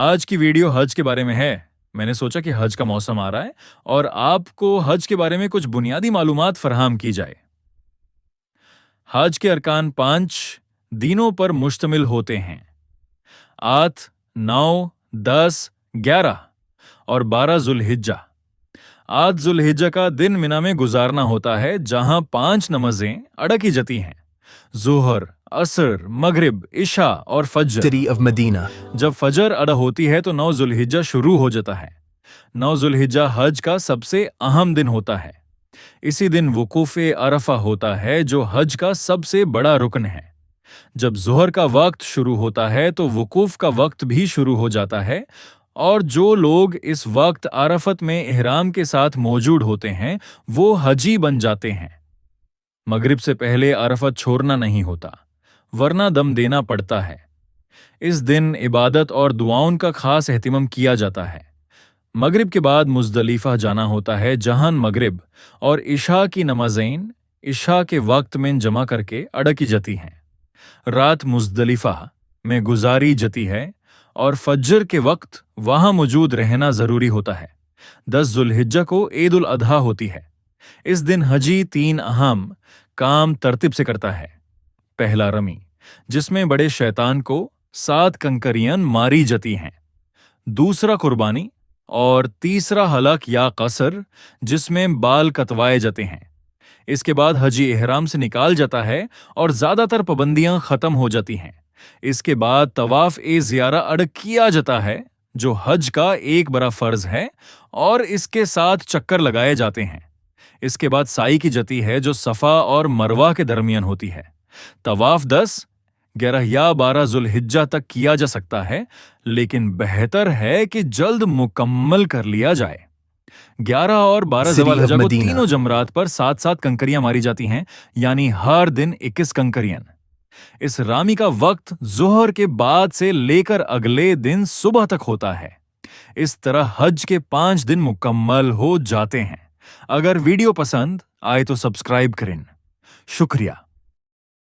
आज की वीडियो हज के बारे में है। मैंने सोचा कि हज का मौसम आ रहा है और आपको हज के बारे में कुछ बुनियादी मालूमात फराहम की जाए। हज के अरकान 5 दिनों पर मुश्तमिल होते हैं। 8, 9, 10, 11 और 12 जुल्हिज्जा। 8 जुल्हिज्जा का दिन मिना में गुजारना होता है, जहां 5 नमाजें अदा की जाती हैं: ज़ोहर, असर, मगरिब, इशा और फज्र। City of Medina. जब फजर अदा होती है तो 9 जुल्हिज्जा शुरू हो जाता है। 9 जुल्हिज्जा हज का सबसे अहम दिन होता है। इसी दिन वुकूफ़े अरफा होता है, जो हज का सबसे बड़ा रुकन है। जब ज़ोहर का वक्त शुरू होता है तो वुकूफ़ का वक्त भी शुरू हो जाता है, और जो लोग इस वक्त अरफत में इहराम के साथ मौजूद होते हैं वो हजी बन जाते हैं। मगरिब से पहले अरफत छोड़ना नहीं होता, वरना दम देना पड़ता है। इस दिन इबादत और दुआओं का खास एहतिमाम किया जाता है। मगरिब के बाद मुज़दलिफ़ा जाना होता है, जहां मगरिब और इशा की नमाज़ें इशा के वक्त में जमा करके अदा की जाती हैं। रात मुज़दलिफ़ा में गुजारी जाती है और फज्र के वक्त वहां मौजूद रहना ज़रूरी होता है। 10 जुल्हिज्जा को ईद उल अधा होती है। इस दिन हजी 3 अहम काम तरतीब से करता है। पहला रमी, जिसमें बड़े शैतान को 7 कंकरियां मारी जाती हैं। दूसरा कुर्बानी, और तीसरा हलक या कसर, जिसमें बाल कतवाए जाते हैं। इसके बाद हजी इहराम से निकाल जाता है और ज्यादातर पाबंदियां खत्म हो जाती हैं। इसके बाद तवाफ ए ज़ियारा अदा किया जाता है, जो हज का एक बड़ा फर्ज है, और इसके साथ चक्कर लगाए जाते हैं। इसके बाद साई की जाती है, जो सफ़ा और मरवा के दरमियान होती है। तवाफ 10, 11 या 12 जुल्हिज्जा तक किया जा सकता है, लेकिन बेहतर है कि जल्द मुकम्मल कर लिया जाए। 11 और 12 City of ज़ुल्हिज्जा को Medina. तीनों जमरात पर 7-7 कंकरियां मारी जाती हैं, यानी हर दिन 21 कंकरियां। इस रामी का वक्त ज़ोहर के बाद से लेकर अगले दिन सुबह तक होता है। इस तरह हज के 5 दिन मुकम्मल हो जाते हैं। अगर वीडियो पसंद आए तो सब्सक्राइब करें। शुक्रिया।